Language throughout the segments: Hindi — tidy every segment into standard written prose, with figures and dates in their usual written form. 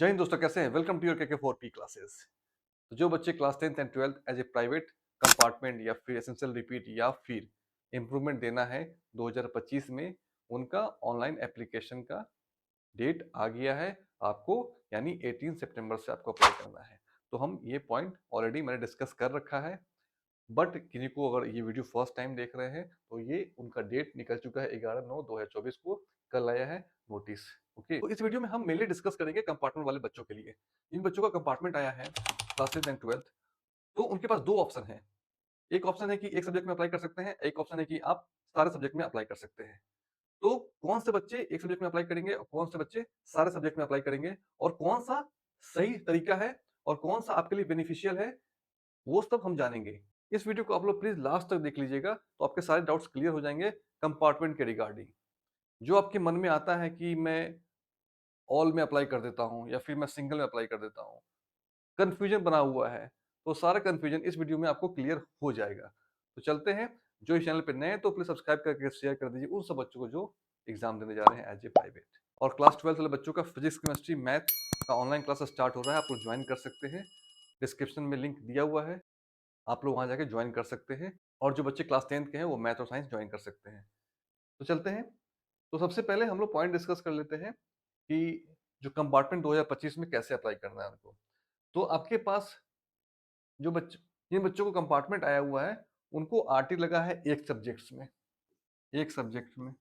जय हिंद दोस्तों, कैसे हैं? Welcome to your KK4P classes. तो जो बच्चे class 10th and 12th as a private compartment या फिर एसेंशियल रिपीट या फिर इम्प्रूवमेंट देना है 2025 में, उनका ऑनलाइन एप्लीकेशन का डेट आ गया है आपको, यानी 18 सितंबर से आपको अप्लाई करना है। तो हम ये पॉइंट ऑलरेडी मैंने डिस्कस कर रखा है, बट किसी को अगर ये वीडियो फर्स्ट टाइम देख रहे हैं तो ये उनका डेट निकल चुका है 11/9/2024 को। कल आया है नोटिस। ओके, तो इस वीडियो में हम मेनली डिस्कस करेंगे कंपार्टमेंट वाले बच्चों के लिए। इन बच्चों का कंपार्टमेंट आया है क्लासेस एंड 12th, तो उनके पास दो ऑप्शन है। एक ऑप्शन है कि एक सब्जेक्ट में अप्लाई कर सकते हैं, एक ऑप्शन है कि आप सारे सब्जेक्ट में अप्लाई कर सकते हैं। तो कौन से बच्चे एक सब्जेक्ट में अप्लाई करेंगे और कौन से बच्चे सारे सब्जेक्ट में अप्लाई करेंगे, और कौन सा सही तरीका है और कौन सा आपके लिए बेनिफिशियल है, वो सब हम जानेंगे। इस वीडियो को आप लोग प्लीज लास्ट तक देख लीजिएगा, तो आपके सारे डाउट्स क्लियर हो जाएंगे कंपार्टमेंट के रिगार्डिंग। जो आपके मन में आता है कि मैं ऑल में अप्लाई कर देता हूँ या फिर मैं सिंगल में अप्लाई कर देता हूँ, कंफ्यूजन बना हुआ है, तो सारा कंफ्यूजन इस वीडियो में आपको क्लियर हो जाएगा। तो चलते हैं। जो इस चैनल पे नए हैं तो प्लीज सब्सक्राइब करके शेयर कर दीजिए उन सब बच्चों को जो एग्जाम देने जा रहे हैं एज ए प्राइवेट। और क्लास 12 वाले बच्चों का फिजिक्स केमिस्ट्री मैथ का ऑनलाइन क्लास स्टार्ट हो रहा है, आप लोग ज्वाइन कर सकते हैं। डिस्क्रिप्शन में लिंक दिया हुआ है, आप लोग वहां जाके ज्वाइन कर सकते हैं। और जो बच्चे क्लास 10th के हैं वो मैथ और साइंस ज्वाइन कर सकते हैं। तो चलते हैं। तो सबसे पहले हम लोग पॉइंट डिस्कस कर लेते हैं कि जो कंपार्टमेंट 2025 में कैसे अप्लाई करना है उनको। तो आपके पास जो बच्चे जिन बच्चों को कंपार्टमेंट आया हुआ है, उनको आरटी लगा है एक सब्जेक्ट्स में, एक सब्जेक्ट में,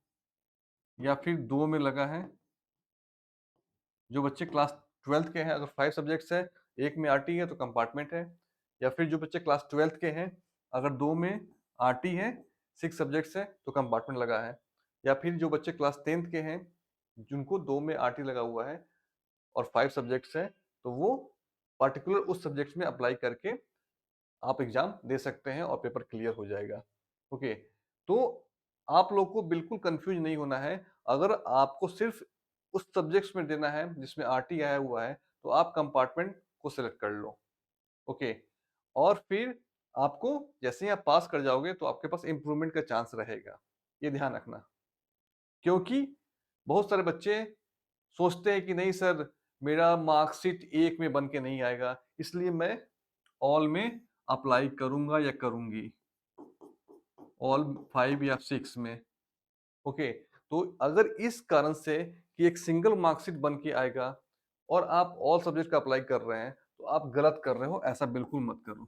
या फिर दो में लगा है। जो बच्चे क्लास 12th के हैं, अगर 5 सब्जेक्ट्स है, एक में आरटी है तो कंपार्टमेंट है। या फिर जो बच्चे क्लास 12th के हैं, अगर दो में आरटी है, 6 सब्जेक्ट्स है तो कंपार्टमेंट लगा है। या फिर जो बच्चे क्लास 10th के हैं, जिनको दो में आरटी लगा हुआ है और 5 सब्जेक्ट्स है, तो वो पर्टिकुलर उस सब्जेक्ट में अप्लाई करके आप एग्जाम दे सकते हैं और पेपर क्लियर हो जाएगा। ओके, तो आप लोग को बिल्कुल कंफ्यूज नहीं होना है। अगर आपको सिर्फ उस सब्जेक्ट्स में देना है जिसमें आरटी आया हुआ है, तो आप कंपार्टमेंट को सिलेक्ट कर लो। ओके, और फिर आपको जैसे ही आप पास कर जाओगे तो आपके पास इम्प्रूवमेंट का चांस रहेगा, ये ध्यान रखना। क्योंकि बहुत सारे बच्चे सोचते हैं कि नहीं सर, मेरा मार्कशीट एक में बन के नहीं आएगा, इसलिए मैं ऑल में अप्लाई करूंगा या करूंगी, ऑल 5 या 6 में। ओके, तो अगर इस कारण से कि एक सिंगल मार्कशीट बन के आएगा और आप ऑल सब्जेक्ट का अप्लाई कर रहे हैं, तो आप गलत कर रहे हो, ऐसा बिल्कुल मत करो।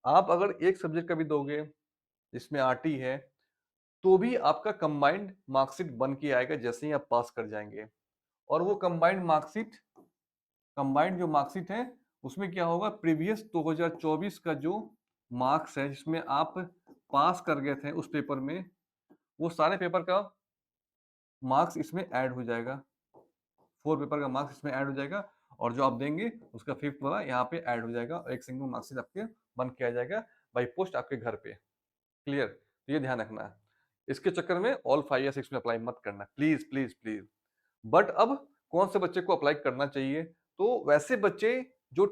आप अगर एक सब्जेक्ट का भी दोगे जिसमें आरटी है, तो भी आपका कंबाइंड मार्कशीट बन के आएगा जैसे ही आप पास कर जाएंगे। और वो कंबाइंड जो मार्कशीट है, उसमें क्या होगा, प्रीवियस 2024 का जो मार्क्स है जिसमें आप पास कर गए थे उस पेपर में, वो सारे पेपर का मार्क्स इसमें ऐड हो जाएगा। 4 पेपर का मार्क्स इसमें ऐड हो जाएगा, और जो आप देंगे उसका 5th वाला यहाँ पे ऐड हो जाएगा और एक सिंगल मार्कशीट आपके बन के आ जाएगा बाई पोस्ट आपके घर पे। क्लियर? तो ये ध्यान रखना है। इसके चक्कर में ऑल 5 या 6 में अप्लाई मत करना, प्लीज प्लीज प्लीज। बट अब कौन से बच्चे को अप्लाई करना चाहिए? तो वैसे बच्चे जो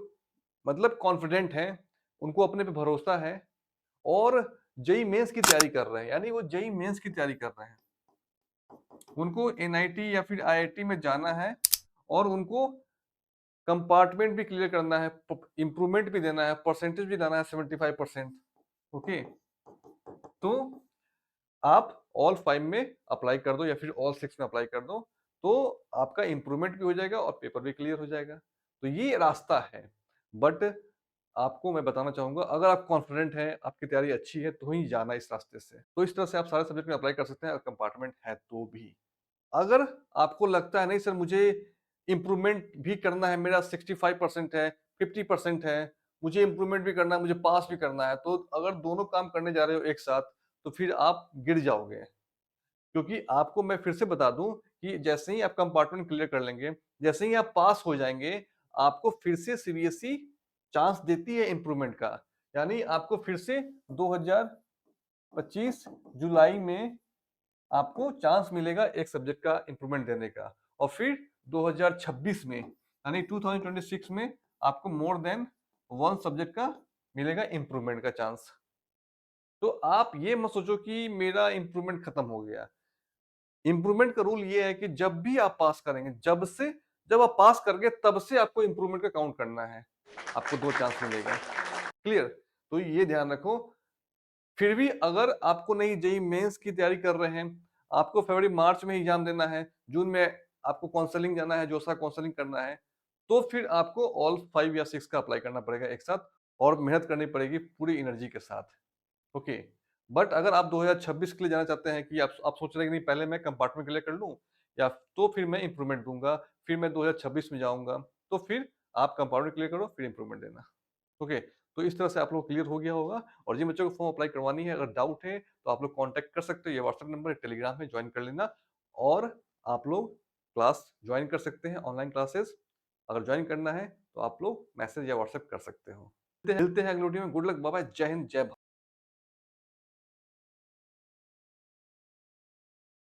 मतलब कॉन्फिडेंट हैं, उनको अपने पे भरोसा है और जेई मेंस की तैयारी कर रहे हैं, यानी वो जेई मेंस की तैयारी कर रहे हैं, उनको एनआईटी या फिर आईआईटी में जाना है और उनको कंपार्टमेंट भी क्लियर करना है, इंप्रूवमेंट भी देना है, परसेंटेज भी लाना है 75%। ओके, तो आप ऑल 5 में अप्लाई कर दो या फिर ऑल 6 में अप्लाई कर दो, तो आपका इंप्रूवमेंट भी हो जाएगा और पेपर भी क्लियर हो जाएगा। तो ये रास्ता है। बट आपको मैं बताना चाहूंगा, अगर आप कॉन्फिडेंट हैं, आपकी तैयारी अच्छी है, तो ही जाना इस रास्ते से। तो इस तरह से आप सारे सब्जेक्ट में अप्लाई कर सकते हैं, अगर कंपार्टमेंट है तो भी। अगर आपको लगता है नहीं सर, मुझे इंप्रूवमेंट भी करना है, मेरा 65% है, 50% है, मुझे इंप्रूवमेंट भी करना है, मुझे पास भी करना है, तो अगर दोनों काम करने जा रहे हो एक साथ, तो फिर आप गिर जाओगे। क्योंकि आपको मैं फिर से बता दूं कि जैसे ही आप कंपार्टमेंट क्लियर कर लेंगे, जैसे ही आप पास हो जाएंगे, आपको फिर से सीबीएसई चांस देती है इंप्रूवमेंट का। यानी आपको फिर से 2025 जुलाई में आपको चांस मिलेगा एक सब्जेक्ट का इंप्रूवमेंट देने का, और फिर 2026 में यानी 2026 में आपको मोर देन वन सब्जेक्ट का मिलेगा इंप्रूवमेंट का चांस। तो आप ये मत सोचो कि मेरा इंप्रूवमेंट खत्म हो गया। इंप्रूवमेंट का रूल ये है कि जब भी आप पास करेंगे, जब से जब आप पास कर गए तब से आपको इम्प्रूवमेंट का काउंट करना है। आपको 2 चांस मिलेगा। क्लियर? तो ये ध्यान रखो। फिर भी अगर आपको नहीं जेईई मेंस की तैयारी कर रहे हैं, आपको फरवरी मार्च में एग्जाम देना है, जून में आपको काउंसलिंग जाना है, जोसा काउंसलिंग करना है, तो फिर आपको ऑल 5 या 6 का अप्लाई करना पड़ेगा एक साथ और मेहनत करनी पड़ेगी पूरी एनर्जी के साथ। ओके। बट अगर आप 2026 के लिए जाना चाहते हैं कि आप सोच रहे हैं कि नहीं पहले मैं कंपार्टमेंट क्लियर कर लूँ या तो फिर मैं इम्प्रूवमेंट दूँगा, फिर मैं 2026 में जाऊँगा, तो फिर आप कंपार्टमेंट क्लियर करो फिर इम्प्रूवमेंट देना। ओके। तो इस तरह से आप लोग क्लियर हो गया होगा और जिन बच्चों को फॉर्म अप्लाई करवानी है अगर डाउट है तो आप लोग कांटेक्ट कर सकते हो, ये व्हाट्सएप नंबर है, टेलीग्राम में ज्वाइन कर लेना और आप लोग क्लास ज्वाइन कर सकते हैं ऑनलाइन क्लासेस। अगर ज्वाइन करना है तो आप लोग मैसेज या व्हाट्सएप कर सकते हो। मिलते हैं अगले वीडियो में। गुड लक, बाय बाय, जय हिंद, जय भारत।